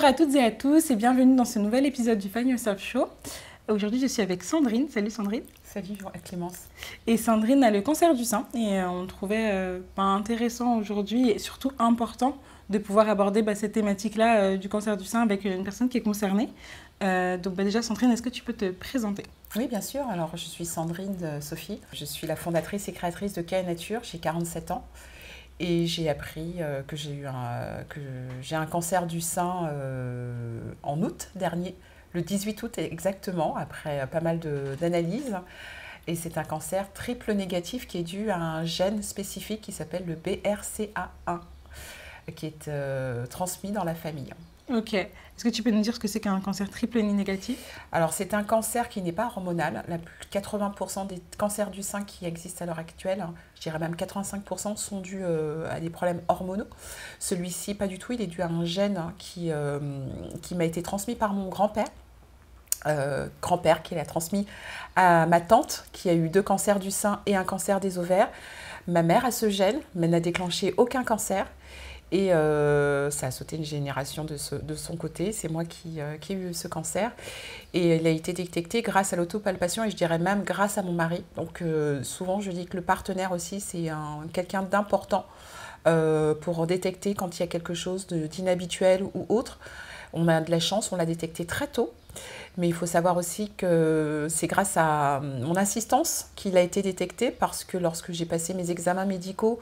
Bonjour à toutes et à tous et bienvenue dans ce nouvel épisode du Find Yourself Show. Aujourd'hui, je suis avec Sandrine. Salut Sandrine. Salut Clémence. Et Sandrine a le cancer du sein et on trouvait intéressant aujourd'hui et surtout important de pouvoir aborder cette thématique-là du cancer du sein avec une personne qui est concernée. Donc déjà Sandrine, est-ce que tu peux te présenter ? Oui, bien sûr. Alors, je suis Sandrine Sophie. Je suis la fondatrice et créatrice de K Nature. J'ai 47 ans. Et j'ai appris que j'ai un cancer du sein en août dernier, le 18 août exactement, après pas mal d'analyses. Et c'est un cancer triple négatif qui est dû à un gène spécifique qui s'appelle le BRCA1, qui est transmis dans la famille. Ok. Est-ce que tu peux nous dire ce que c'est qu'un cancer triple négatif ? Alors, c'est un cancer qui n'est pas hormonal. 80% des cancers du sein qui existent à l'heure actuelle, je dirais même 85%, sont dus à des problèmes hormonaux. Celui-ci, pas du tout. Il est dû à un gène qui m'a été transmis par mon grand-père. Qui l'a transmis à ma tante, qui a eu 2 cancers du sein et un cancer des ovaires. Ma mère a ce gène, mais n'a déclenché aucun cancer. Et ça a sauté une génération de son côté. C'est moi qui ai eu ce cancer. Et il a été détecté grâce à l'autopalpation et je dirais même grâce à mon mari. Donc souvent, je dis que le partenaire aussi, c'est quelqu'un d'important pour détecter quand il y a quelque chose d'inhabituel ou autre. On a de la chance, on l'a détecté très tôt. Mais il faut savoir aussi que c'est grâce à mon assistance qu'il a été détecté parce que lorsque j'ai passé mes examens médicaux,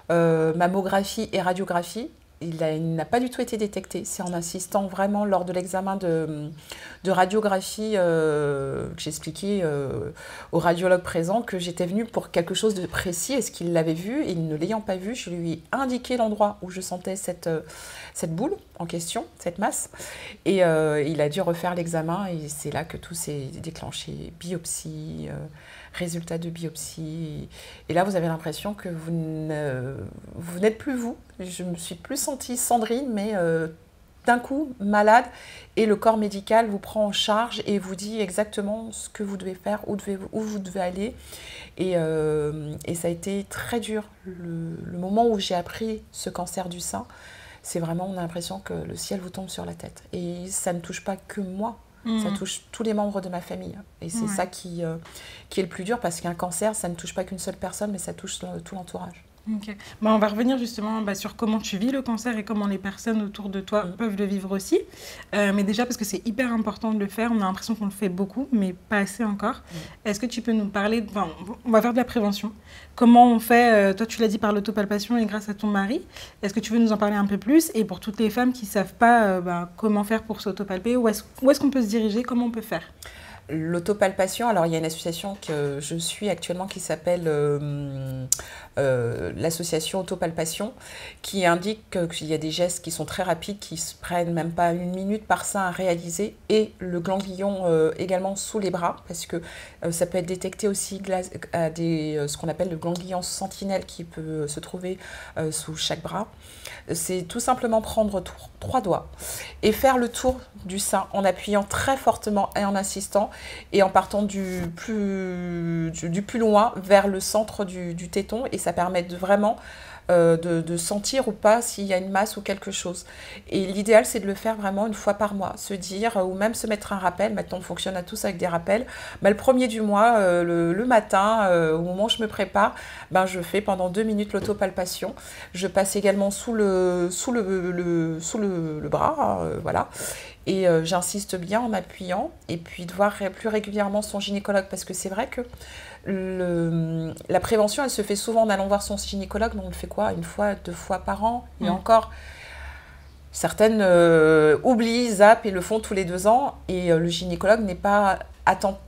mammographie et radiographie, il n'a pas du tout été détecté. C'est en insistant vraiment lors de l'examen de radiographie que j'expliquais au radiologue présent que j'étais venue pour quelque chose de précis. Est-ce qu'il l'avait vu? Et ne l'ayant pas vu, je lui ai indiqué l'endroit où je sentais cette boule en question, cette masse. Et il a dû refaire l'examen et c'est là que tout s'est déclenché. Biopsie, résultat de biopsie. Et là, vous avez l'impression que vous n'êtes plus vous. Je me suis plus sentie Sandrine, mais d'un coup malade. Et le corps médical vous prend en charge et vous dit exactement ce que vous devez faire, où vous devez aller. Et ça a été très dur. Le moment où j'ai appris ce cancer du sein, c'est vraiment, on a l'impression que le ciel vous tombe sur la tête. Et ça ne touche pas que moi. Ça touche tous les membres de ma famille. Et c'est ça qui est le plus dur, parce qu'un cancer, ça ne touche pas qu'une seule personne, mais ça touche tout l'entourage. Okay. On va revenir justement sur comment tu vis le cancer et comment les personnes autour de toi peuvent le vivre aussi. Mais déjà, parce que c'est hyper important de le faire, on a l'impression qu'on le fait beaucoup, mais pas assez encore. Est-ce que tu peux nous parler, on va faire de la prévention. Comment on fait, toi tu l'as dit par l'autopalpation et grâce à ton mari, est-ce que tu veux nous en parler un peu plus? Et pour toutes les femmes qui ne savent pas comment faire pour s'autopalper, où est-ce qu'on peut se diriger, comment on peut faire? L'autopalpation, alors il y a une association que je suis actuellement qui s'appelle l'association Autopalpation, qui indique qu'il y a des gestes qui sont très rapides, qui se prennent même pas 1 minute par sein à réaliser, et le ganglion également sous les bras, parce que ça peut être détecté aussi à ce qu'on appelle le ganglion sentinelle qui peut se trouver sous chaque bras. C'est tout simplement prendre 3 doigts et faire le tour du sein en appuyant très fortement et en insistant et en partant du plus loin vers le centre du téton, et ça permet vraiment de sentir ou pas s'il y a une masse ou quelque chose. Et l'idéal, c'est de le faire vraiment 1 fois par mois, se dire, ou même se mettre un rappel. Maintenant, on fonctionne à tous avec des rappels. Le 1er du mois, le matin, au moment où je me prépare, je fais pendant 2 minutes l'autopalpation. Je passe également sous le bras, voilà. Et j'insiste bien en appuyant, et puis de voir plus régulièrement son gynécologue, parce que c'est vrai que la prévention, elle se fait souvent en allant voir son gynécologue, mais on le fait quoi, 1 fois, 2 fois par an, et encore, certaines oublient, zappent et le font tous les 2 ans, et le gynécologue n'est pas attentif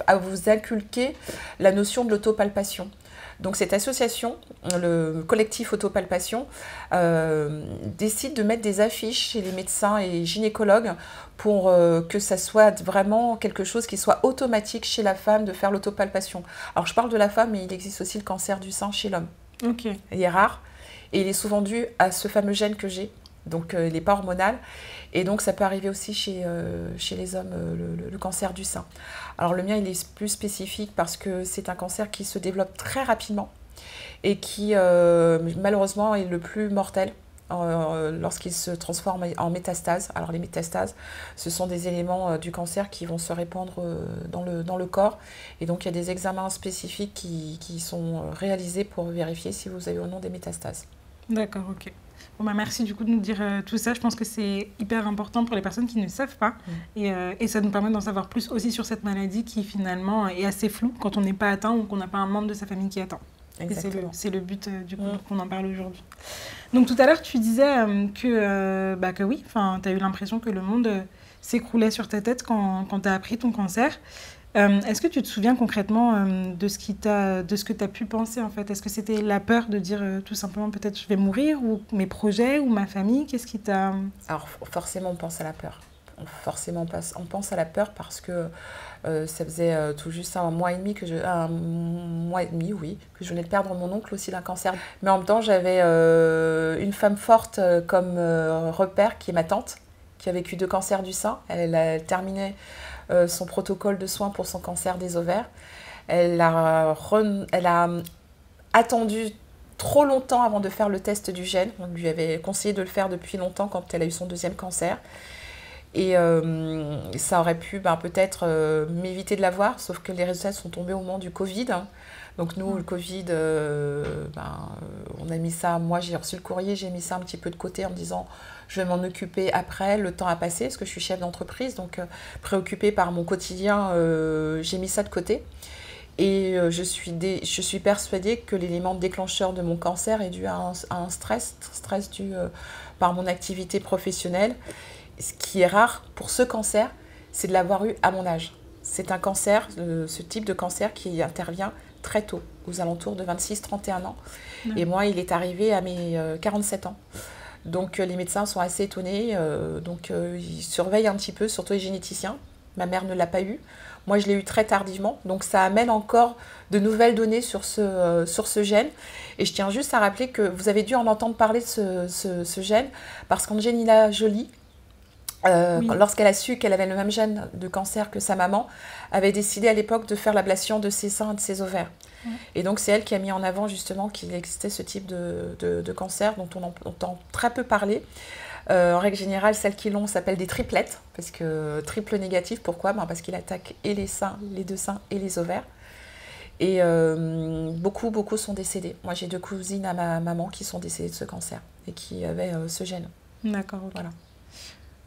à vous inculquer la notion de l'autopalpation. Donc cette association, le collectif Autopalpation, décide de mettre des affiches chez les médecins et gynécologues pour que ça soit vraiment quelque chose qui soit automatique chez la femme de faire l'autopalpation. Alors je parle de la femme, mais il existe aussi le cancer du sein chez l'homme. Okay. Il est rare et il est souvent dû à ce fameux gène que j'ai. Donc il n'est pas hormonal, et donc ça peut arriver aussi chez les hommes, le cancer du sein. Alors le mien, il est plus spécifique parce que c'est un cancer qui se développe très rapidement et qui malheureusement est le plus mortel. lorsqu'il se transforme en métastase. Alors les métastases, ce sont des éléments du cancer qui vont se répandre dans le corps. Et donc il y a des examens spécifiques qui sont réalisés pour vérifier si vous avez ou non des métastases. D'accord, ok. Bon, bah, merci du coup de nous dire tout ça. Je pense que c'est hyper important pour les personnes qui ne savent pas. Et ça nous permet d'en savoir plus aussi sur cette maladie qui finalement est assez floue quand on n'est pas atteint ou qu'on n'a pas un membre de sa famille qui est atteint. C'est le but du coup qu'on en parle aujourd'hui. Donc tout à l'heure, tu disais que oui, tu as eu l'impression que le monde s'écroulait sur ta tête quand tu as appris ton cancer. Est-ce que tu te souviens concrètement de ce que tu as pu penser en fait? Est-ce que c'était la peur de dire tout simplement peut-être je vais mourir, ou mes projets ou ma famille? Qu'est-ce qui t'a... Alors forcément on pense à la peur. Forcément on pense à la peur parce que ça faisait tout juste un mois et demi que je venais de perdre mon oncle aussi d'un cancer. Mais en même temps j'avais une femme forte comme repère qui est ma tante, qui a vécu 2 cancers du sein. Elle a terminé son protocole de soins pour son cancer des ovaires. Elle a attendu trop longtemps avant de faire le test du gène. On lui avait conseillé de le faire depuis longtemps quand elle a eu son 2e cancer. Et ça aurait pu peut-être m'éviter de l'avoir, sauf que les résultats sont tombés au moment du Covid. Donc nous, le Covid, on a mis ça, moi j'ai reçu le courrier, j'ai mis ça un petit peu de côté en me disant je vais m'en occuper après, le temps a passé, parce que je suis chef d'entreprise, donc préoccupée par mon quotidien, j'ai mis ça de côté. Et je suis persuadée que l'élément déclencheur de mon cancer est dû à un stress dû par mon activité professionnelle. Ce qui est rare pour ce cancer, c'est de l'avoir eu à mon âge. C'est un cancer, ce type de cancer qui intervient très tôt, aux alentours de 26-31 ans. Et moi, il est arrivé à mes 47 ans. Donc les médecins sont assez étonnés, ils surveillent un petit peu, surtout les généticiens. Ma mère ne l'a pas eu. Moi, je l'ai eu très tardivement. Donc ça amène encore de nouvelles données sur ce gène. Et je tiens juste à rappeler que vous avez dû en entendre parler de ce gène, parce qu'Angelina Jolie, lorsqu'elle a su qu'elle avait le même gène de cancer que sa maman, avait décidé à l'époque de faire l'ablation de ses seins et de ses ovaires. Et donc c'est elle qui a mis en avant justement qu'il existait ce type de cancer dont on entend très peu parler. En règle générale, celles qui l'ont s'appellent des triplettes, parce que triple négatif, pourquoi? Parce qu'il attaque et les seins, les 2 seins et les ovaires. Et beaucoup sont décédés. Moi j'ai 2 cousines à ma maman qui sont décédées de ce cancer et qui avaient ce gène. D'accord, ok. Voilà.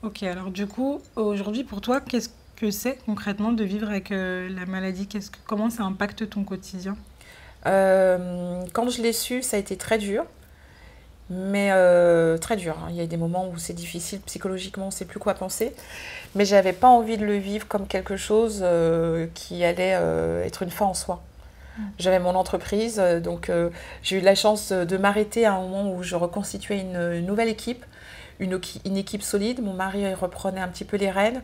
Ok, alors du coup, aujourd'hui pour toi, qu'est-ce que c'est concrètement de vivre avec la maladie? Comment ça impacte ton quotidien? Quand je l'ai su, ça a été très dur. Mais très dur, hein. Il y a des moments où c'est difficile psychologiquement, on ne sait plus quoi penser. Mais je n'avais pas envie de le vivre comme quelque chose qui allait être une fin en soi. J'avais mon entreprise, donc j'ai eu la chance de m'arrêter à un moment où je reconstituais une nouvelle équipe, une équipe solide. Mon mari reprenait un petit peu les rênes.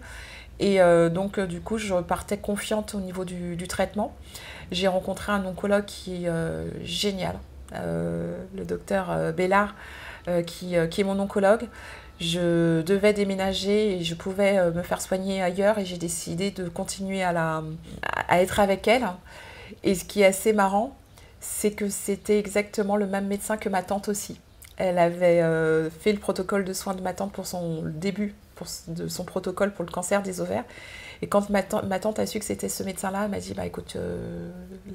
Et donc, du coup, je partais confiante au niveau du traitement. J'ai rencontré un oncologue qui est génial, le docteur Bellard, qui est mon oncologue. Je devais déménager et je pouvais me faire soigner ailleurs, et j'ai décidé de continuer à être avec elle. Et ce qui est assez marrant, c'est que c'était exactement le même médecin que ma tante aussi. Elle avait fait le protocole de soins de ma tante pour son début de son protocole pour le cancer des ovaires. Et quand ma tante a su que c'était ce médecin-là, elle m'a dit écoute,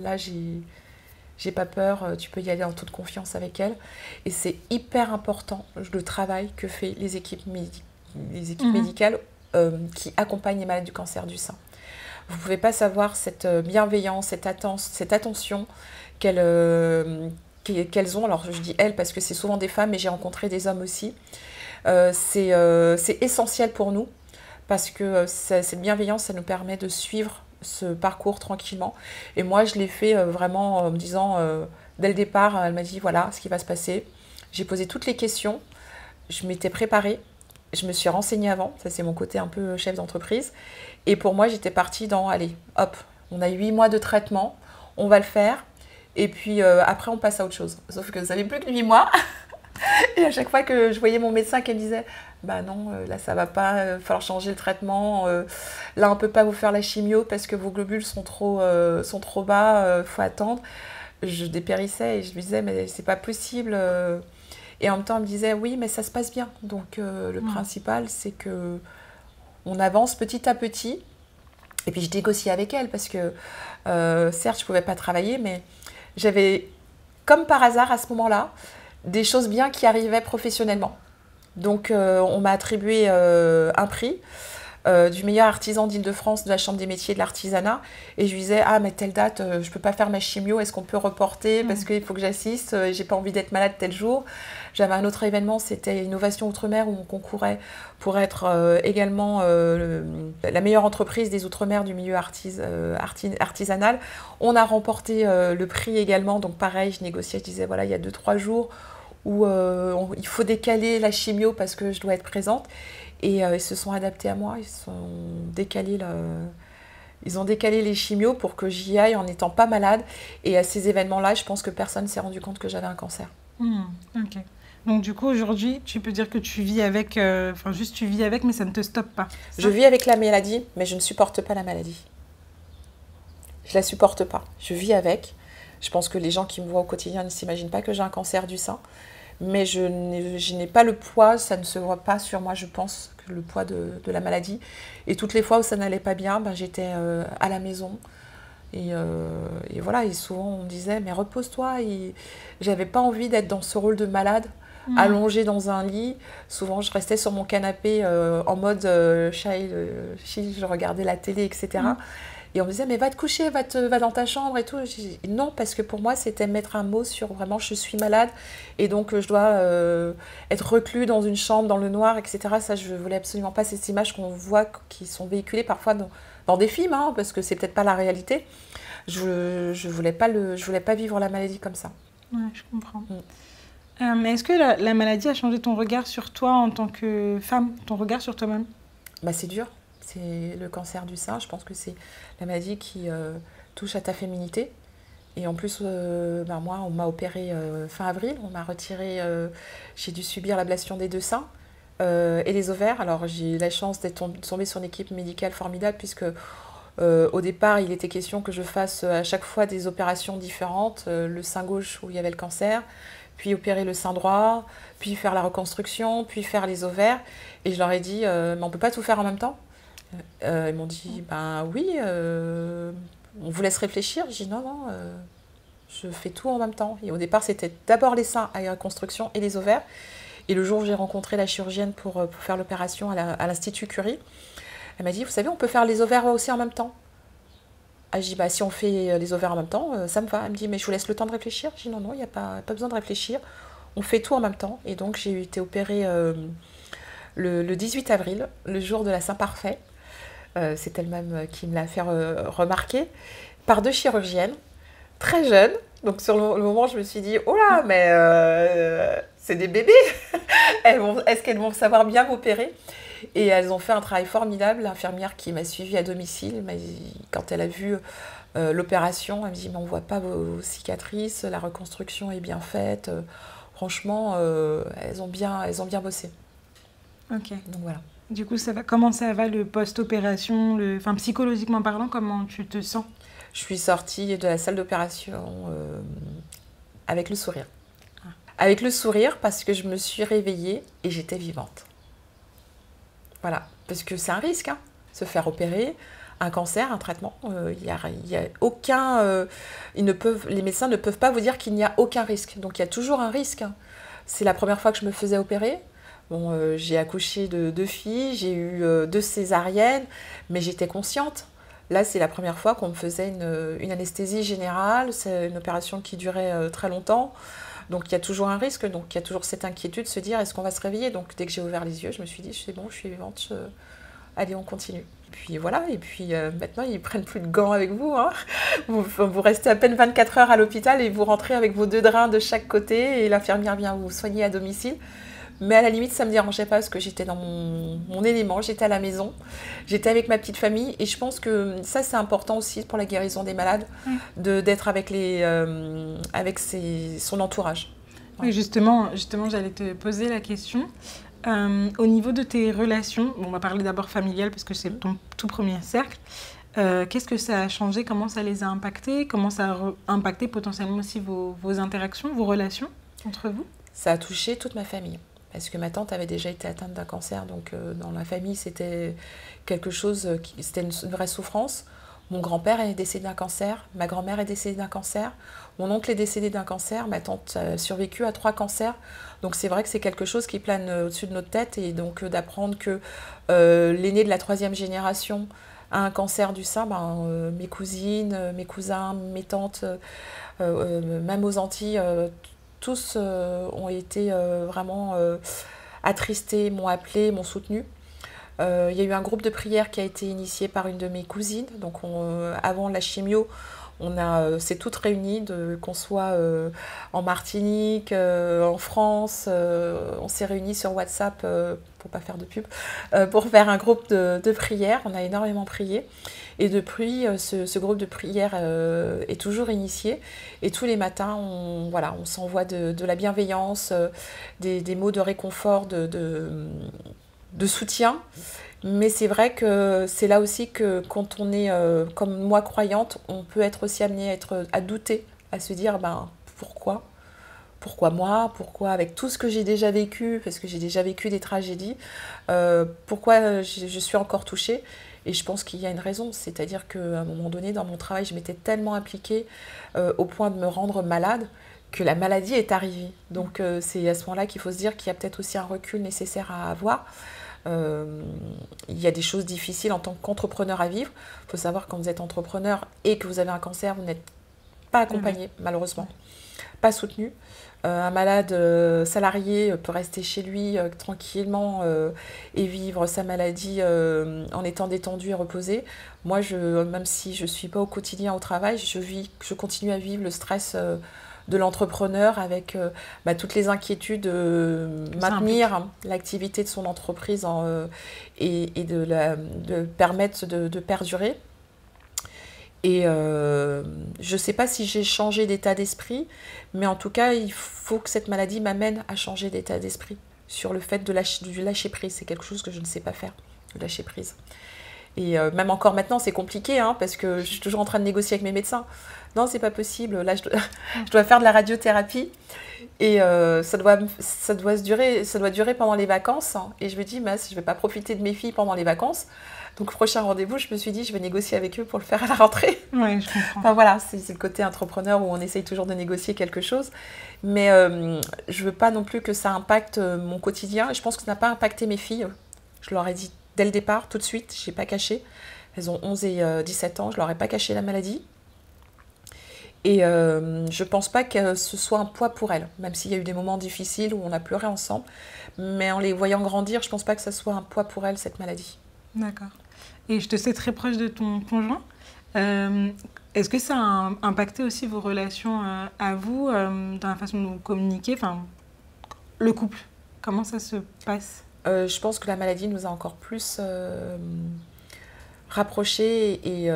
là j'ai pas peur, tu peux y aller en toute confiance avec elle. Et c'est hyper important le travail que fait les équipes médicales qui accompagnent les malades du cancer du sein. Vous ne pouvez pas savoir cette bienveillance, cette attention qu'elles ont. Alors je dis elles parce que c'est souvent des femmes, mais j'ai rencontré des hommes aussi. C'est essentiel pour nous, parce que cette bienveillance, ça nous permet de suivre ce parcours tranquillement. Et moi, je l'ai fait vraiment en me disant, dès le départ, elle m'a dit, voilà ce qui va se passer. J'ai posé toutes les questions, je m'étais préparée, je me suis renseignée avant, ça c'est mon côté un peu chef d'entreprise. Et pour moi, j'étais partie dans, allez, hop, on a 8 mois de traitement, on va le faire. Et puis après, on passe à autre chose. Sauf que ça n'avait plus que 8 mois. Et à chaque fois que je voyais mon médecin qui me disait non, là ça va pas, il va falloir changer le traitement, là on peut pas vous faire la chimio parce que vos globules sont trop bas, faut attendre. Je dépérissais et je me disais mais c'est pas possible. Et en même temps, elle me disait, oui, mais ça se passe bien. Donc, le principal, c'est que on avance petit à petit. Et puis, je négociais avec elle parce que, certes, je ne pouvais pas travailler, mais j'avais, comme par hasard, à ce moment-là, des choses bien qui arrivaient professionnellement. Donc, on m'a attribué un prix du meilleur artisan d'Île-de-France de la Chambre des métiers et de l'artisanat. Et je lui disais, ah, mais telle date, je ne peux pas faire ma chimio, est-ce qu'on peut reporter parce qu'il faut que j'assiste, j'ai pas envie d'être malade tel jour. J'avais un autre événement, c'était Innovation Outre-mer, où on concourait pour être également la meilleure entreprise des Outre-mer du milieu artisanal. On a remporté le prix également, donc pareil, je négociais, je disais, voilà, il y a 2-3 jours où il faut décaler la chimio parce que je dois être présente. Et ils se sont adaptés à moi, ils ont décalé les chimios pour que j'y aille en n'étant pas malade. Et à ces événements-là, je pense que personne ne s'est rendu compte que j'avais un cancer. Ok. Donc du coup, aujourd'hui, tu peux dire que tu vis avec, juste tu vis avec, mais ça ne te stoppe pas. Je vis avec la maladie, mais je ne supporte pas la maladie. Je ne la supporte pas. Je vis avec. Je pense que les gens qui me voient au quotidien ne s'imaginent pas que j'ai un cancer du sein. Mais je n'ai pas le poids, ça ne se voit pas sur moi, je pense, que le poids de la maladie. Et toutes les fois où ça n'allait pas bien, j'étais à la maison. Et voilà, et souvent on me disait, mais repose-toi. J'avais pas envie d'être dans ce rôle de malade, allongée dans un lit. Souvent, je restais sur mon canapé en mode chill, je regardais la télé, etc. Et on me disait, mais va te coucher, va dans ta chambre et tout. Non, parce que pour moi, c'était mettre un mot sur vraiment, je suis malade et donc je dois être reclus dans une chambre, dans le noir, etc. Ça, je voulais absolument pas ces images qu'on voit, qui sont véhiculées parfois dans des films, hein, parce que c'est peut-être pas la réalité. Je voulais pas vivre la maladie comme ça. Ouais, je comprends. Mais est-ce que la maladie a changé ton regard sur toi en tant que femme, ton regard sur toi-même? C'est dur. C'est le cancer du sein, je pense que c'est la maladie qui touche à ta féminité. Et en plus, moi, on m'a opérée fin avril, on m'a retiré, j'ai dû subir l'ablation des 2 seins et des ovaires. Alors j'ai eu la chance d'être tombée sur une équipe médicale formidable puisque au départ, il était question que je fasse à chaque fois des opérations différentes, le sein gauche où il y avait le cancer, puis opérer le sein droit, puis faire la reconstruction, puis faire les ovaires. Et je leur ai dit, mais on ne peut pas tout faire en même temps. Ils m'ont dit, oui, on vous laisse réfléchir. J'ai dit, non, je fais tout en même temps. Et au départ, c'était d'abord les seins à la reconstruction et les ovaires. Et le jour où j'ai rencontré la chirurgienne pour faire l'opération à l'Institut Curie, elle m'a dit, vous savez, on peut faire les ovaires aussi en même temps. Ah, je dis, si on fait les ovaires en même temps, ça me va. Elle me dit, mais je vous laisse le temps de réfléchir. Je dis, non, il n'y a pas besoin de réfléchir. On fait tout en même temps. Et donc, j'ai été opérée le 18 avril, le jour de la Saint-Parfait. C'est elle-même qui me l'a fait remarquer, par 2 chirurgiennes, très jeunes. Donc sur le moment, je me suis dit, oh là, mais c'est des bébés. Est-ce qu'elles vont savoir bien m'opérer? Et elles ont fait un travail formidable. L'infirmière qui m'a suivie à domicile, quand elle a vu l'opération, elle me dit, mais on ne voit pas vos cicatrices, la reconstruction est bien faite. Franchement, elles ont bien bossé. Ok. Donc voilà. Du coup, comment ça va le post-opération, psychologiquement parlant, comment tu te sens? Je suis sortie de la salle d'opération avec le sourire. Avec le sourire parce que je me suis réveillée et j'étais vivante. Voilà, parce que c'est un risque, hein, se faire opérer, un cancer, un traitement. Y a aucun, les médecins ne peuvent pas vous dire qu'il n'y a aucun risque. Donc il y a toujours un risque. Hein. C'est la première fois que je me faisais opérer. Bon, j'ai accouché de 2 filles, j'ai eu 2 césariennes, mais j'étais consciente. Là, c'est la première fois qu'on me faisait une anesthésie générale. C'est une opération qui durait très longtemps. Donc, il y a toujours un risque. Donc, il y a toujours cette inquiétude de se dire, est-ce qu'on va se réveiller? Donc, dès que j'ai ouvert les yeux, je me suis dit, c'est bon, je suis vivante. Allez, on continue. Et puis, voilà. Et puis, maintenant, ils ne prennent plus de gants avec vous. Hein. Vous restez à peine 24 heures à l'hôpital et vous rentrez avec vos 2 drains de chaque côté et l'infirmière vient vous soigner à domicile. Mais à la limite, ça ne me dérangeait pas parce que j'étais dans mon élément, j'étais à la maison, j'étais avec ma petite famille. Et je pense que ça, c'est important aussi pour la guérison des malades, d'être avec, son entourage. Ouais. Oui, justement, j'allais te poser la question. Au niveau de tes relations, on va parler d'abord familiales parce que c'est ton tout premier cercle. Qu'est-ce que ça a changé? Comment ça les a impactés? Comment ça a impacté potentiellement aussi vos interactions, vos relations entre vous? ça a touché toute ma famille. Parce que ma tante avait déjà été atteinte d'un cancer, donc dans la famille, c'était quelque chose, c'était une vraie souffrance. Mon grand-père est décédé d'un cancer, ma grand-mère est décédée d'un cancer, mon oncle est décédé d'un cancer, ma tante a survécu à 3 cancers. Donc c'est vrai que c'est quelque chose qui plane au-dessus de notre tête, et donc d'apprendre que l'aîné de la 3e génération a un cancer du sein, mes cousines, mes cousins, mes tantes, même aux Antilles, tous ont été vraiment attristés, m'ont appelé, m'ont soutenu. Il y a eu un groupe de prière qui a été initié par une de mes cousines. Donc avant la chimio, on s'est toutes réunies, qu'on soit en Martinique, en France. On s'est réunies sur WhatsApp, pour pas faire de pub, pour faire un groupe de prière. On a énormément prié. Et depuis, ce groupe de prière est toujours initié. Et tous les matins, on s'envoie de la bienveillance, des mots de réconfort, de soutien. Mais c'est vrai que c'est là aussi que quand on est, comme moi, croyante, on peut être aussi amené à douter, à se dire, pourquoi ? Pourquoi moi ? Pourquoi avec tout ce que j'ai déjà vécu, parce que j'ai déjà vécu des tragédies, pourquoi je suis encore touchée ? Et je pense qu'il y a une raison, c'est-à-dire qu'à un moment donné, dans mon travail, je m'étais tellement impliquée au point de me rendre malade, que la maladie est arrivée. Donc c'est à ce moment-là qu'il faut se dire qu'il y a peut-être aussi un recul nécessaire à avoir. Il y a des choses difficiles en tant qu'entrepreneur à vivre. Il faut savoir, quand vous êtes entrepreneur et que vous avez un cancer, vous n'êtes pas accompagné, malheureusement, pas soutenu. Un malade salarié peut rester chez lui tranquillement et vivre sa maladie en étant détendu et reposé. Moi, même si je ne suis pas au quotidien au travail, je continue à vivre le stress de l'entrepreneur avec toutes les inquiétudes de maintenir l'activité de son entreprise et de permettre de perdurer. Et je ne sais pas si j'ai changé d'état d'esprit, mais en tout cas, il faut que cette maladie m'amène à changer d'état d'esprit sur le fait du lâcher prise. C'est quelque chose que je ne sais pas faire, le lâcher prise. Et même encore maintenant, c'est compliqué, parce que je suis toujours en train de négocier avec mes médecins. Non, c'est pas possible. Là, je dois faire de la radiothérapie. Et ça doit durer pendant les vacances. Et je me dis, je ne vais pas profiter de mes filles pendant les vacances. Donc, prochain rendez-vous, je me suis dit, je vais négocier avec eux pour le faire à la rentrée. Oui, je comprends. Enfin, voilà, c'est le côté entrepreneur où on essaye toujours de négocier quelque chose. Mais je ne veux pas non plus que ça impacte mon quotidien. Et je pense que ça n'a pas impacté mes filles. Je leur ai dit dès le départ, tout de suite, je n'ai pas caché. Elles ont 11 et 17 ans, je ne leur ai pas caché la maladie. Et je ne pense pas que ce soit un poids pour elles, même s'il y a eu des moments difficiles où on a pleuré ensemble. Mais en les voyant grandir, je ne pense pas que ce soit un poids pour elles, cette maladie. D'accord. Et je te sais très proche de ton conjoint. Est-ce que ça a impacté aussi vos relations à vous, dans la façon dont vous communiquez, le couple, comment ça se passe ? Je pense que la maladie nous a encore plus rapprochés et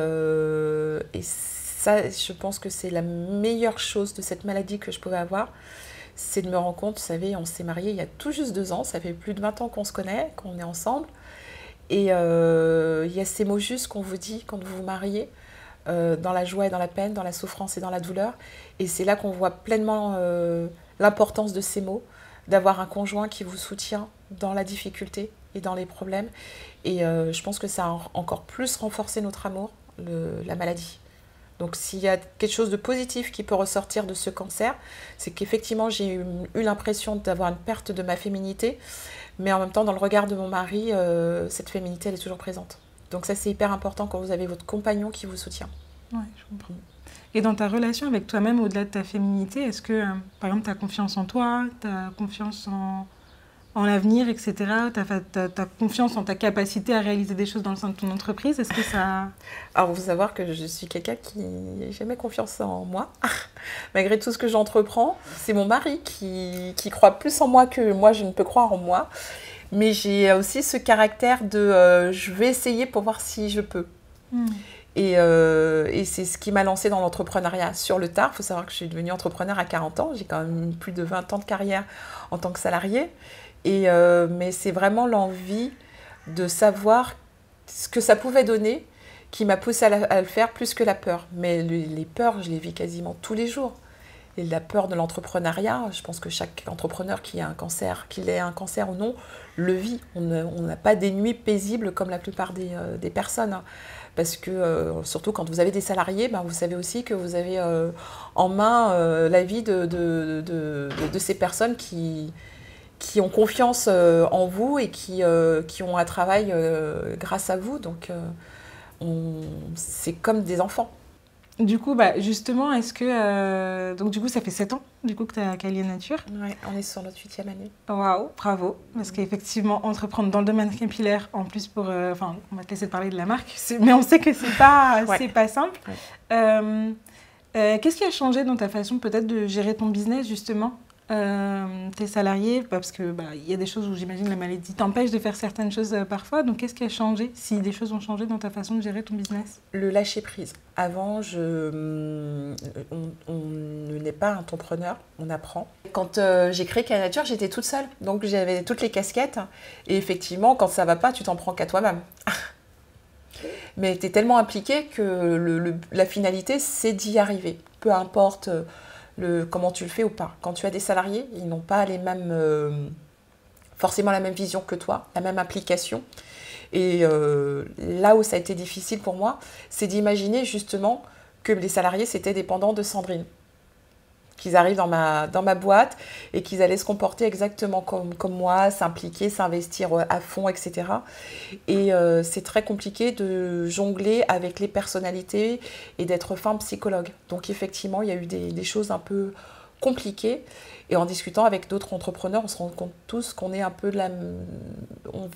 ça, je pense que c'est la meilleure chose de cette maladie que je pouvais avoir, c'est de me rendre compte, vous savez, on s'est mariés il y a tout juste 2 ans, ça fait plus de 20 ans qu'on se connaît, qu'on est ensemble, et il y a ces mots justes qu'on vous dit quand vous vous mariez, dans la joie et dans la peine, dans la souffrance et dans la douleur, et c'est là qu'on voit pleinement l'importance de ces mots, d'avoir un conjoint qui vous soutient dans la difficulté et dans les problèmes. Et je pense que ça a encore plus renforcé notre amour, la maladie. Donc s'il y a quelque chose de positif qui peut ressortir de ce cancer, c'est qu'effectivement j'ai eu l'impression d'avoir une perte de ma féminité, mais en même temps dans le regard de mon mari, cette féminité elle est toujours présente. Donc ça c'est hyper important quand vous avez votre compagnon qui vous soutient. Oui, je comprends. Et dans ta relation avec toi-même, au-delà de ta féminité, est-ce que, par exemple, tu as confiance en toi, tu as confiance en l'avenir, etc. Tu as confiance en ta capacité à réaliser des choses dans le sein de ton entreprise? Est-ce que ça... Alors, il faut savoir que je suis quelqu'un qui n'a jamais confiance en moi. Malgré tout ce que j'entreprends, c'est mon mari qui croit plus en moi que moi, je ne peux croire en moi. Mais j'ai aussi ce caractère de je vais essayer pour voir si je peux. Et c'est ce qui m'a lancée dans l'entrepreneuriat sur le tard. Il faut savoir que je suis devenue entrepreneur à 40 ans. J'ai quand même plus de 20 ans de carrière en tant que salariée. Mais c'est vraiment l'envie de savoir ce que ça pouvait donner qui m'a poussée à le faire plus que la peur. Mais les peurs, je les vis quasiment tous les jours. la peur de l'entrepreneuriat. Je pense que chaque entrepreneur qui a un cancer, qu'il ait un cancer ou non, le vit. On n'a pas des nuits paisibles comme la plupart des personnes. Hein. Parce que, surtout quand vous avez des salariés, ben, vous savez aussi que vous avez en main la vie de ces personnes qui ont confiance en vous et qui ont un travail grâce à vous. Donc, c'est comme des enfants. Du coup, bah, justement, est-ce que... donc, du coup, ça fait 7 ans du coup, que tu as Calia Nature. Oui, on est sur notre 8e année. Waouh, bravo. Parce qu'effectivement, entreprendre dans le domaine capillaire, en plus pour... Enfin, on va te laisser parler de la marque, mais on sait que c'est pas, c'est pas simple. Ouais. Qu'est-ce qui a changé dans ta façon peut-être de gérer ton business, justement tes salariés, parce que y a des choses où j'imagine la maladie t'empêche de faire certaines choses parfois. Donc, qu'est-ce qui a changé, si des choses ont changé dans ta façon de gérer ton business? Le lâcher prise. Avant, on n'est pas entrepreneur, on apprend. Quand j'ai créé Calia Nature, j'étais toute seule. Donc, j'avais toutes les casquettes. Et effectivement, quand ça ne va pas, tu t'en prends qu'à toi-même. Mais tu es tellement impliqué que la finalité, c'est d'y arriver. Peu importe... comment tu le fais ou pas. Quand tu as des salariés, ils n'ont pas forcément la même vision que toi, la même application. Et là où ça a été difficile pour moi, c'est d'imaginer justement que les salariés, c'était dépendant de Sandrine. Qu'ils arrivent dans ma boîte et qu'ils allaient se comporter exactement comme moi, s'impliquer, s'investir à fond, etc. Et c'est très compliqué de jongler avec les personnalités et d'être fin psychologue. Donc effectivement, il y a eu des choses un peu compliquées. Et en discutant avec d'autres entrepreneurs, on se rend compte tous qu'on est un peu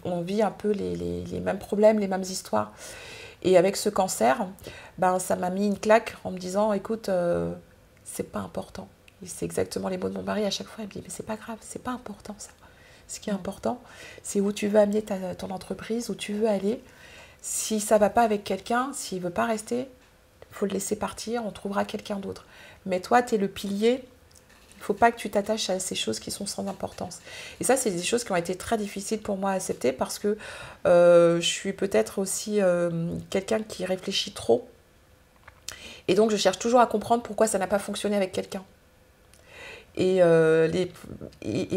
on vit un peu les mêmes problèmes, les mêmes histoires. Et avec ce cancer, ça m'a mis une claque en me disant, écoute, c'est pas important. Et c'est exactement les mots de mon mari à chaque fois. Il me dit, mais c'est pas grave, c'est pas important ça. Ce qui est important, c'est où tu veux amener ton entreprise, où tu veux aller. Si ça va pas avec quelqu'un, s'il veut pas rester, il faut le laisser partir, on trouvera quelqu'un d'autre. Mais toi, tu es le pilier. Il faut pas que tu t'attaches à ces choses qui sont sans importance. Et ça, c'est des choses qui ont été très difficiles pour moi à accepter parce que je suis peut-être aussi quelqu'un qui réfléchit trop. Et donc, je cherche toujours à comprendre pourquoi ça n'a pas fonctionné avec quelqu'un. Et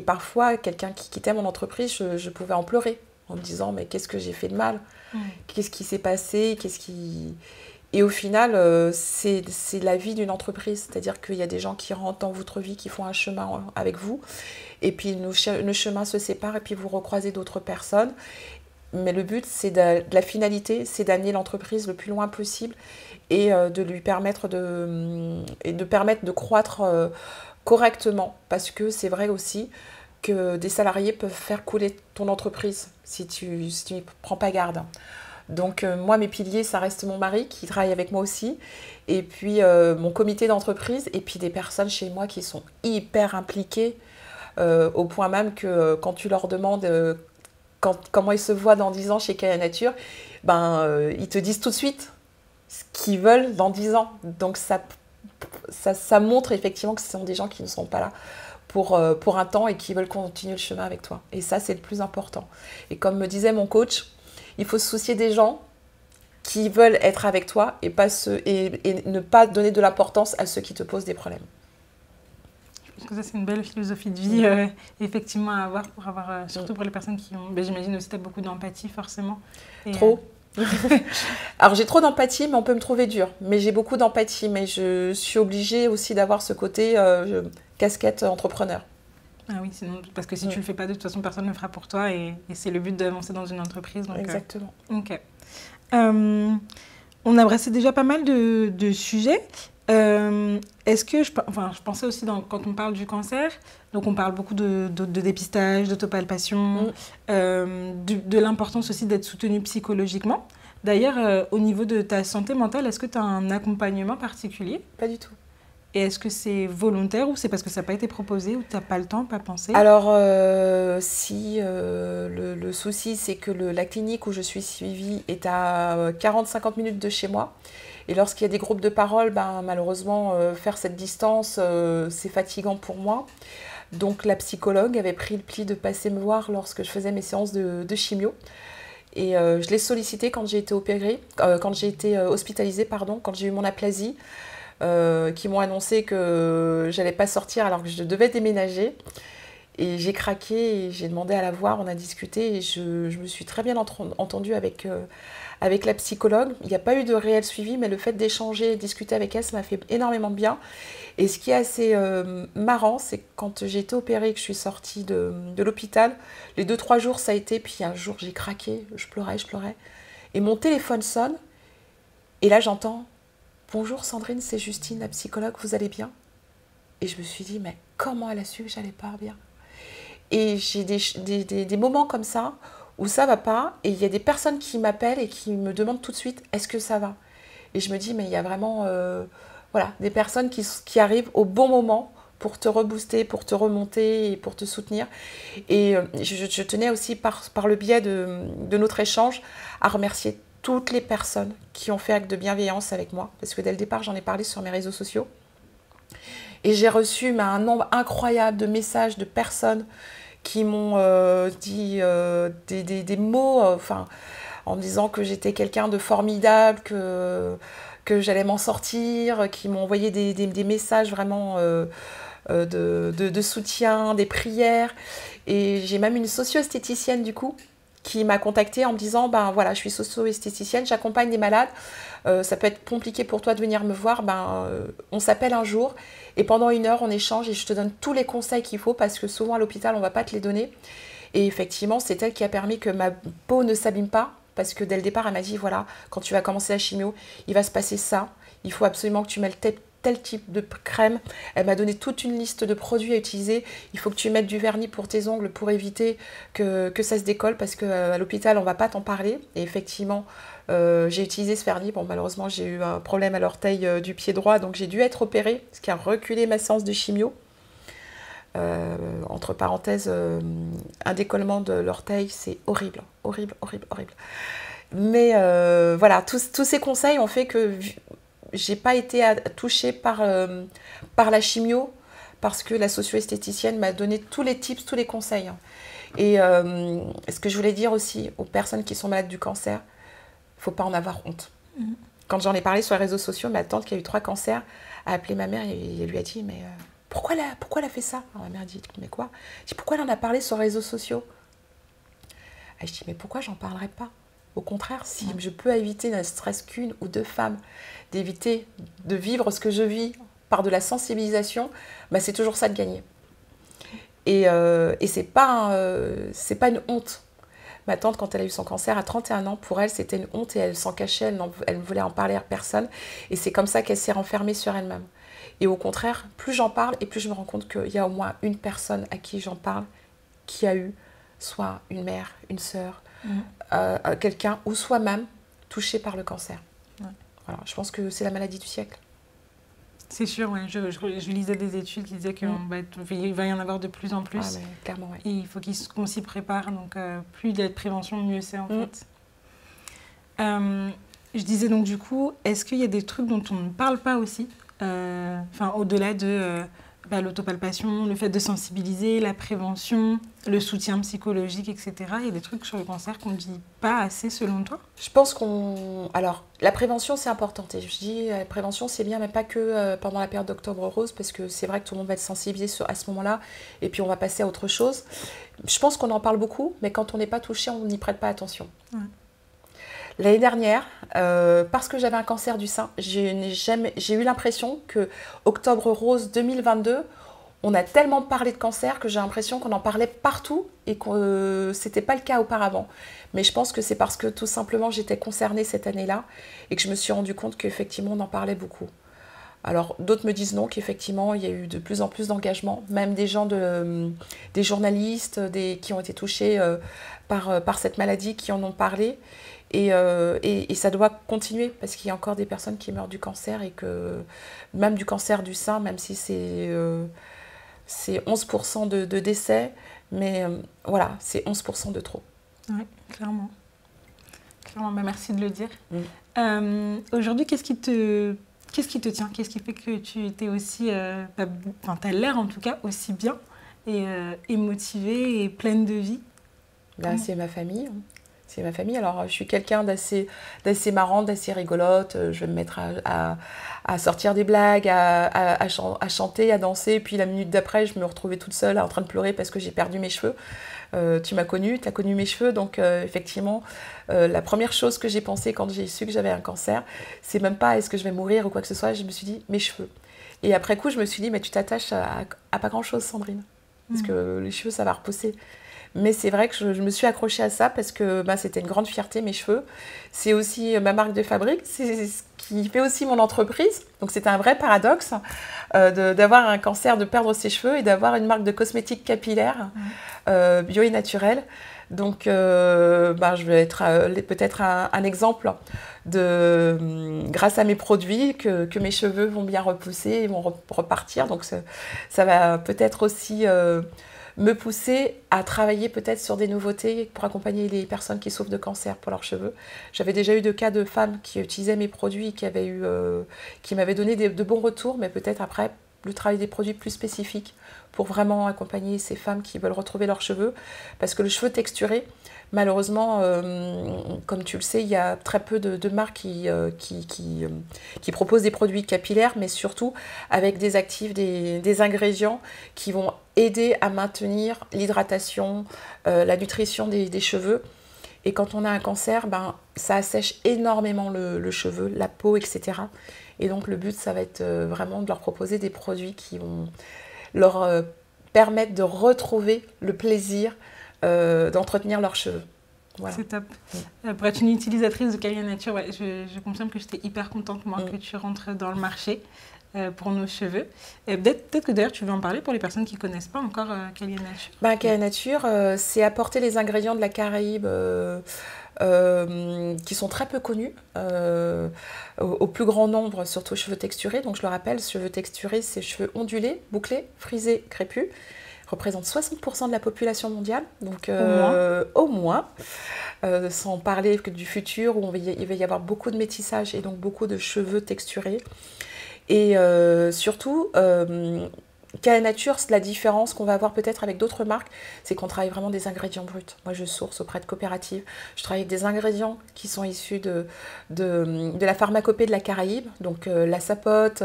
parfois, quelqu'un qui quittait mon entreprise, je pouvais en pleurer en me disant, mais qu'est-ce que j'ai fait de mal ? Qu'est-ce qui s'est passé ? Et au final, c'est la vie d'une entreprise. C'est-à-dire qu'il y a des gens qui rentrent dans votre vie, qui font un chemin avec vous. Et puis, nos chemins se séparent et puis vous recroisez d'autres personnes. Mais le but, la finalité, c'est d'amener l'entreprise le plus loin possible et de lui permettre de croître correctement. Parce que c'est vrai aussi que des salariés peuvent faire couler ton entreprise si tu n'y prends pas garde. Donc moi, mes piliers, ça reste mon mari qui travaille avec moi aussi, et puis mon comité d'entreprise, et puis des personnes chez moi qui sont hyper impliquées, au point même que quand tu leur demandes comment ils se voient dans 10 ans chez Calia Nature, ils te disent tout de suite ce qu'ils veulent dans 10 ans. Donc ça montre effectivement que ce sont des gens qui ne sont pas là pour un temps et qui veulent continuer le chemin avec toi. Et ça, c'est le plus important. Et comme me disait mon coach, il faut se soucier des gens qui veulent être avec toi et ne pas donner de l'importance à ceux qui te posent des problèmes. Je pense que ça, c'est une belle philosophie de vie, effectivement, à avoir, surtout pour les personnes qui ont... j'imagine aussi que tu as beaucoup d'empathie, forcément. Trop. Alors, j'ai trop d'empathie, mais on peut me trouver dure. Mais j'ai beaucoup d'empathie, mais je suis obligée aussi d'avoir ce côté casquette entrepreneur. Ah oui, sinon, parce que si tu ne le fais pas, de toute façon, personne ne le fera pour toi. Et c'est le but d'avancer dans une entreprise. Donc, exactement. Ok. On a brassé déjà pas mal de sujets. Est-ce que, je pensais aussi, quand on parle du cancer, donc on parle beaucoup de dépistage, d'autopalpation, de l'importance aussi d'être soutenu psychologiquement. D'ailleurs, au niveau de ta santé mentale, est-ce que tu as un accompagnement particulier ? Pas du tout. Et est-ce que c'est volontaire ou c'est parce que ça n'a pas été proposé ou tu n'as pas le temps, pas pensé ? Alors, le souci, c'est que la clinique où je suis suivie est à 40-50 minutes de chez moi. Et lorsqu'il y a des groupes de parole, malheureusement, faire cette distance, c'est fatigant pour moi. Donc, la psychologue avait pris le pli de passer me voir lorsque je faisais mes séances de chimio. Et je l'ai sollicité quand j'ai été opérée, quand j'ai été hospitalisée, quand j'ai eu mon aplasie. qui m'ont annoncé que j'allais pas sortir alors que je devais déménager. Et j'ai craqué et j'ai demandé à la voir, on a discuté et je me suis très bien entendue avec la psychologue. Il n'y a pas eu de réel suivi, mais le fait d'échanger et de discuter avec elle, ça m'a fait énormément de bien. Et ce qui est assez marrant, c'est que quand j'ai été opérée et que je suis sortie de l'hôpital, les 2-3 jours ça a été, puis un jour j'ai craqué, je pleurais. Et mon téléphone sonne, et là j'entends « Bonjour Sandrine, c'est Justine, la psychologue, vous allez bien ?» Et je me suis dit « Mais comment elle a su que j'allais pas bien ?» Et j'ai des moments comme ça où ça va pas, et il y a des personnes qui m'appellent et qui me demandent tout de suite « Est-ce que ça va ?» Et je me dis « Mais il y a vraiment voilà, des personnes qui arrivent au bon moment pour te rebooster, pour te remonter et pour te soutenir. » Et je tenais aussi, par le biais de notre échange, à remercier toutes les personnes qui ont fait acte de bienveillance avec moi, parce que dès le départ, j'en ai parlé sur mes réseaux sociaux. Et j'ai reçu un nombre incroyable de messages de personnes qui m'ont dit des mots, en me disant que j'étais quelqu'un de formidable, que j'allais m'en sortir, qui m'ont envoyé des messages vraiment de soutien, des prières. Et j'ai même une socio-esthéticienne du coup qui m'a contactée en me disant ben voilà, je suis socio-esthéticienne, j'accompagne des malades, ça peut être compliqué pour toi de venir me voir, on s'appelle un jour et pendant 1 heure on échange et je te donne tous les conseils qu'il faut parce que souvent à l'hôpital on ne va pas te les donner. Et effectivement c'est elle qui a permis que ma peau ne s'abîme pas, parce que dès le départ elle m'a dit voilà, quand tu vas commencer la chimio il va se passer ça, il faut absolument que tu mettes tel type de crème. Elle m'a donné toute une liste de produits à utiliser. Il faut que tu mettes du vernis pour tes ongles pour éviter que ça se décolle, parce qu'à l'hôpital on ne va pas t'en parler. Et effectivement j'ai utilisé ce vernis. Bon, malheureusement j'ai eu un problème à l'orteil du pied droit, donc j'ai dû être opérée, ce qui a reculé ma séance de chimio. Entre parenthèses, un décollement de l'orteil, c'est horrible, horrible. Mais voilà, tous ces conseils ont fait que j'ai pas été touchée par la chimio, parce que la socio-esthéticienne m'a donné tous les tips, tous les conseils. Et ce que je voulais dire aussi aux personnes qui sont malades du cancer, il ne faut pas en avoir honte. Quand j'en ai parlé sur les réseaux sociaux, ma tante qui a eu 3 cancers a appelé ma mère et elle lui a dit mais pourquoi elle a fait ça? Alors, ma mère dit mais quoi? Je dis pourquoi elle en a parlé sur les réseaux sociaux? Je dis mais pourquoi j'en parlerai pas? Au contraire, si je peux éviter, ne serait-ce qu'une ou 2 femmes, d'éviter de vivre ce que je vis par de la sensibilisation, c'est toujours ça de gagner. Et c'est pas une honte. Ma tante, quand elle a eu son cancer à 31 ans, pour elle, c'était une honte et elle s'en cachait, elle ne voulait en parler à personne. Et c'est comme ça qu'elle s'est renfermée sur elle-même. Et au contraire, plus j'en parle et plus je me rends compte qu'il y a au moins une personne à qui j'en parle qui a eu soit une mère, une sœur, quelqu'un ou soi-même touché par le cancer. Ouais. Voilà, je pense que c'est la maladie du siècle. C'est sûr, ouais. Je lisais des études qui disaient qu'il va y en avoir de plus en plus. Ah, clairement, ouais. Et il faut qu'on s'y prépare. Donc, plus il y a de prévention, mieux c'est en fait. Je disais donc du coup, est-ce qu'il y a des trucs dont on ne parle pas aussi, au-delà de l'autopalpation, le fait de sensibiliser, la prévention, le soutien psychologique, etc. Il y a des trucs sur le cancer qu'on ne dit pas assez selon toi? Je pense Alors, la prévention, c'est important. Et je dis, la prévention, c'est bien, mais pas que pendant la période d'Octobre Rose, parce que c'est vrai que tout le monde va être sensibilisé à ce moment-là, et puis on va passer à autre chose. Je pense qu'on en parle beaucoup, mais quand on n'est pas touché, on n'y prête pas attention. Ouais. L'année dernière, parce que j'avais un cancer du sein, j'ai eu l'impression que Octobre Rose 2022, on a tellement parlé de cancer que j'ai l'impression qu'on en parlait partout et que ce n'était pas le cas auparavant. Mais je pense que c'est parce que tout simplement j'étais concernée cette année-là et que je me suis rendu compte qu'effectivement on en parlait beaucoup. Alors d'autres me disent non, qu'effectivement il y a eu de plus en plus d'engagement, même des gens, des journalistes qui ont été touchés par cette maladie qui en ont parlé. Et ça doit continuer parce qu'il y a encore des personnes qui meurent du cancer, et que même du cancer du sein, même si c'est 11% de décès, mais voilà, c'est 11% de trop. Oui, clairement. Merci de le dire. Aujourd'hui, qu'est-ce qui te tient? Qu'est-ce qui fait que tu étais aussi, t'as l'air en tout cas aussi bien et motivée et pleine de vie? C'est ma famille. C'est ma famille. Alors, je suis quelqu'un d'assez marrante, d'assez rigolote. Je vais me mettre à sortir des blagues, à chanter, à danser. Puis la minute d'après, je me retrouvais toute seule en train de pleurer parce que j'ai perdu mes cheveux. Tu m'as connue, tu as connu mes cheveux. Donc, effectivement, la première chose que j'ai pensé quand j'ai su que j'avais un cancer, c'est même pas est-ce que je vais mourir ou quoi que ce soit. Je me suis dit, mes cheveux. Et après coup, je me suis dit, mais tu t'attaches à pas grand-chose, Sandrine. Parce que les cheveux, ça va repousser. Mais c'est vrai que je me suis accrochée à ça parce que c'était une grande fierté, mes cheveux. C'est aussi ma marque de fabrique, c'est ce qui fait aussi mon entreprise. Donc c'est un vrai paradoxe d'avoir un cancer, de perdre ses cheveux et d'avoir une marque de cosmétiques capillaires bio et naturelle. Donc je vais être peut-être un exemple grâce à mes produits, que mes cheveux vont bien repousser et vont repartir. Donc ça va peut-être aussi me pousser à travailler peut-être sur des nouveautés pour accompagner les personnes qui souffrent de cancer pour leurs cheveux. J'avais déjà eu de cas de femmes qui utilisaient mes produits, qui m'avaient donné de bons retours, mais peut-être après le travail des produits plus spécifiques pour vraiment accompagner ces femmes qui veulent retrouver leurs cheveux. Parce que le cheveu texturé, malheureusement, comme tu le sais, il y a très peu de marques qui proposent des produits capillaires, mais surtout avec des actifs, des ingrédients qui vont aider à maintenir l'hydratation, la nutrition des cheveux. Et quand on a un cancer, ça assèche énormément le cheveu, la peau, etc. Et donc le but, ça va être vraiment de leur proposer des produits qui vont leur permettre de retrouver le plaisir d'entretenir leurs cheveux. Voilà. C'est top. Pour être une utilisatrice de Calia Nature, ouais, je confirme que j'étais hyper contente, moi, que tu rentres dans le marché pour nos cheveux. Et peut-être que d'ailleurs, tu veux en parler pour les personnes qui ne connaissent pas encore Calia Nature. Calia Nature, c'est apporter les ingrédients de la Caraïbe qui sont très peu connus au plus grand nombre, surtout cheveux texturés. Donc je le rappelle, cheveux texturés, c'est cheveux ondulés, bouclés, frisés, crépus. Représente 60% de la population mondiale, donc au moins. Sans parler que du futur où il va y avoir beaucoup de métissage et donc beaucoup de cheveux texturés. Et surtout, Calia Nature, la différence qu'on va avoir peut-être avec d'autres marques, c'est qu'on travaille vraiment des ingrédients bruts. Moi, je source auprès de coopératives. Je travaille avec des ingrédients qui sont issus de la pharmacopée de la Caraïbe, donc la sapote,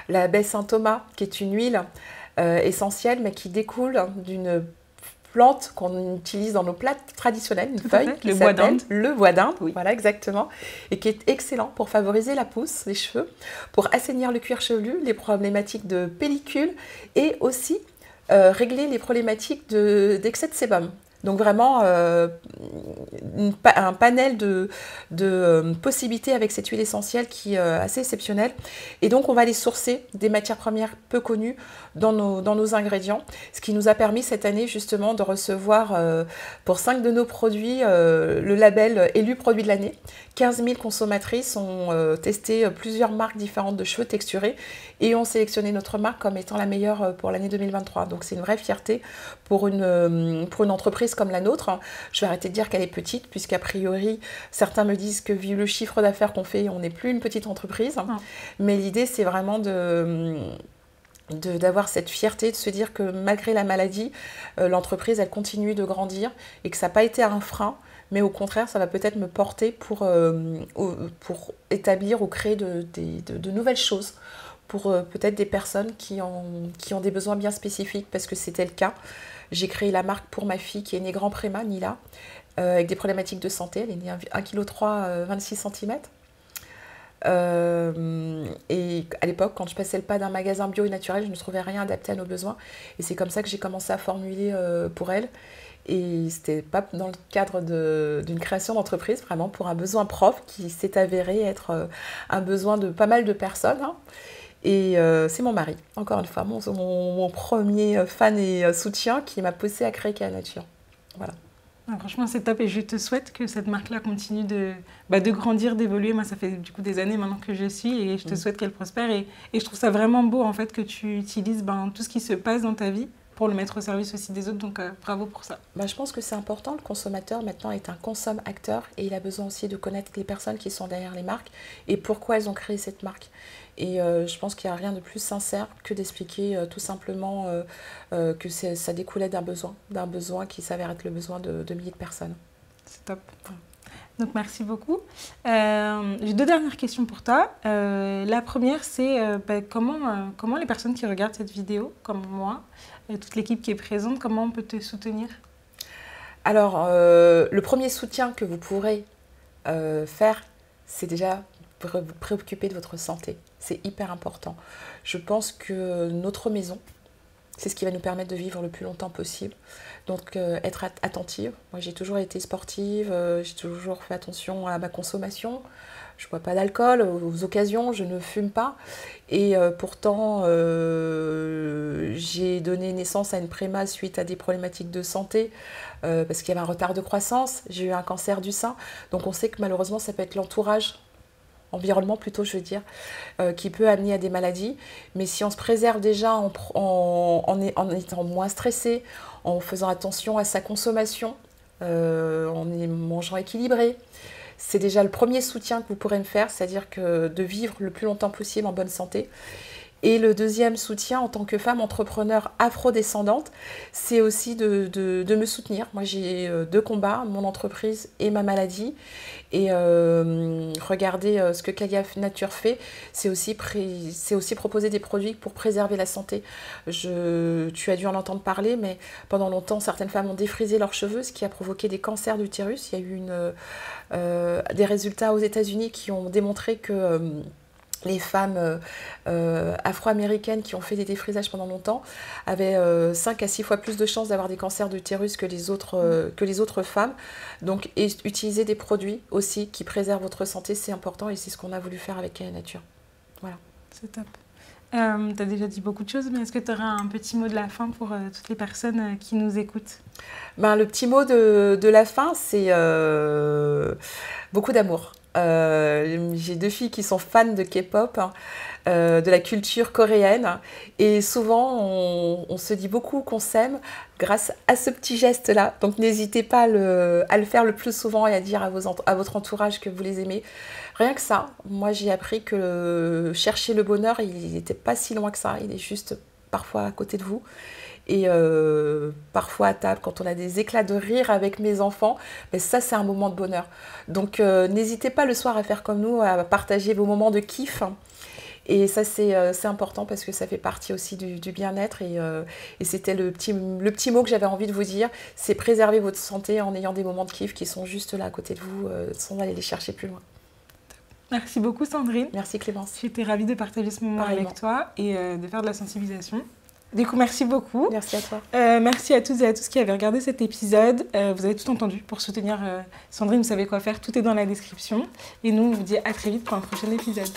la baie Saint-Thomas, qui est une huile essentielle, mais qui découle d'une plante qu'on utilise dans nos plats traditionnels, une feuille qui s'appelle le bois d'Inde, oui. Voilà exactement, et qui est excellent pour favoriser la pousse des cheveux, pour assainir le cuir chevelu, les problématiques de pellicule et aussi régler les problématiques d'excès de sébum. Donc vraiment un panel de possibilités avec cette huile essentielle qui est assez exceptionnelle. Et donc on va aller sourcer des matières premières peu connues dans nos ingrédients, ce qui nous a permis cette année justement de recevoir pour 5 de nos produits le label élu produit de l'année. 15 000 consommatrices ont testé plusieurs marques différentes de cheveux texturés et ont sélectionné notre marque comme étant la meilleure pour l'année 2023. Donc c'est une vraie fierté pour une entreprise comme la nôtre. Je vais arrêter de dire qu'elle est petite, puisqu'a priori, certains me disent que vu le chiffre d'affaires qu'on fait, on n'est plus une petite entreprise. Non. Mais l'idée, c'est vraiment d'avoir cette fierté, de se dire que malgré la maladie, l'entreprise, elle continue de grandir et que ça n'a pas été un frein, mais au contraire, ça va peut-être me porter pour établir ou créer de nouvelles choses pour peut-être des personnes qui ont des besoins bien spécifiques, parce que c'était le cas. J'ai créé la marque pour ma fille qui est née grand préma, Nila, avec des problématiques de santé. Elle est née 1,3 kg, 26 cm. Et à l'époque, quand je passais le pas d'un magasin bio et naturel, je ne trouvais rien adapté à nos besoins. Et c'est comme ça que j'ai commencé à formuler pour elle. Et c'était pas dans le cadre d'une création d'entreprise, vraiment pour un besoin propre qui s'est avéré être un besoin de pas mal de personnes. Hein. Et c'est mon mari, encore une fois, mon premier fan et soutien qui m'a poussée à créer Calia Nature. Voilà. Ah, franchement, c'est top et je te souhaite que cette marque-là continue de grandir, d'évoluer. Moi, ça fait du coup des années maintenant que je suis et je te souhaite qu'elle prospère. Et je trouve ça vraiment beau en fait que tu utilises tout ce qui se passe dans ta vie pour le mettre au service aussi des autres. Donc, bravo pour ça. Je pense que c'est important. Le consommateur maintenant est un consomme-acteur et il a besoin aussi de connaître les personnes qui sont derrière les marques et pourquoi elles ont créé cette marque. Et je pense qu'il n'y a rien de plus sincère que d'expliquer tout simplement que ça découlait d'un besoin qui s'avère être le besoin de milliers de personnes. C'est top. Donc, merci beaucoup. J'ai 2 dernières questions pour toi. La première, c'est comment les personnes qui regardent cette vidéo, comme moi, et toute l'équipe qui est présente, comment on peut te soutenir? Alors, le premier soutien que vous pourrez faire, c'est déjà vous préoccuper de votre santé. C'est hyper important. Je pense que notre maison, c'est ce qui va nous permettre de vivre le plus longtemps possible. Donc, être attentive. Moi, j'ai toujours été sportive, j'ai toujours fait attention à ma consommation. Je ne bois pas d'alcool, aux occasions, je ne fume pas. Et pourtant, j'ai donné naissance à une préma suite à des problématiques de santé, parce qu'il y avait un retard de croissance. J'ai eu un cancer du sein. Donc, on sait que malheureusement, ça peut être l'entourage, environnement plutôt, je veux dire, qui peut amener à des maladies. Mais si on se préserve déjà en étant moins stressé, en faisant attention à sa consommation, en mangeant équilibré, c'est déjà le premier soutien que vous pourrez me faire, c'est-à-dire que de vivre le plus longtemps possible en bonne santé. Et le deuxième soutien en tant que femme entrepreneur afro-descendante, c'est aussi de me soutenir. Moi, j'ai 2 combats, mon entreprise et ma maladie. Et regardez ce que Kaya Nature fait, c'est aussi proposer des produits pour préserver la santé. Tu as dû en entendre parler, mais pendant longtemps, certaines femmes ont défrisé leurs cheveux, ce qui a provoqué des cancers d'utérus. Il y a eu des résultats aux États-Unis qui ont démontré que les femmes afro-américaines qui ont fait des défrisages pendant longtemps avaient 5 à 6 fois plus de chances d'avoir des cancers d'utérus que les autres femmes. Donc, utiliser des produits aussi qui préservent votre santé, c'est important et c'est ce qu'on a voulu faire avec Kaya Nature. Voilà. C'est top. Tu as déjà dit beaucoup de choses, mais est-ce que tu aurais un petit mot de la fin pour toutes les personnes qui nous écoutent? Le petit mot de la fin, c'est beaucoup d'amour. J'ai 2 filles qui sont fans de K-pop, de la culture coréenne, et souvent on se dit beaucoup qu'on s'aime grâce à ce petit geste-là. Donc n'hésitez pas à le faire le plus souvent et à dire à votre entourage que vous les aimez. Rien que ça, moi j'ai appris que chercher le bonheur, il n'était pas si loin que ça, il est juste parfois à côté de vous. Et parfois à table, quand on a des éclats de rire avec mes enfants, mais ça c'est un moment de bonheur. Donc n'hésitez pas le soir à faire comme nous, à partager vos moments de kiff. Et ça c'est important parce que ça fait partie aussi du bien-être. Et c'était le petit mot que j'avais envie de vous dire, c'est préserver votre santé en ayant des moments de kiff qui sont juste là à côté de vous, sans aller les chercher plus loin. Merci beaucoup Sandrine. Merci Clémence. J'étais ravie de partager ce moment Pareillement. avec toi et de faire de la sensibilisation. Du coup, merci beaucoup. Merci à toi. Merci à toutes et à tous qui avaient regardé cet épisode. Vous avez tout entendu. Pour soutenir Sandrine, vous savez quoi faire. Tout est dans la description. Et nous, on vous dit à très vite pour un prochain épisode.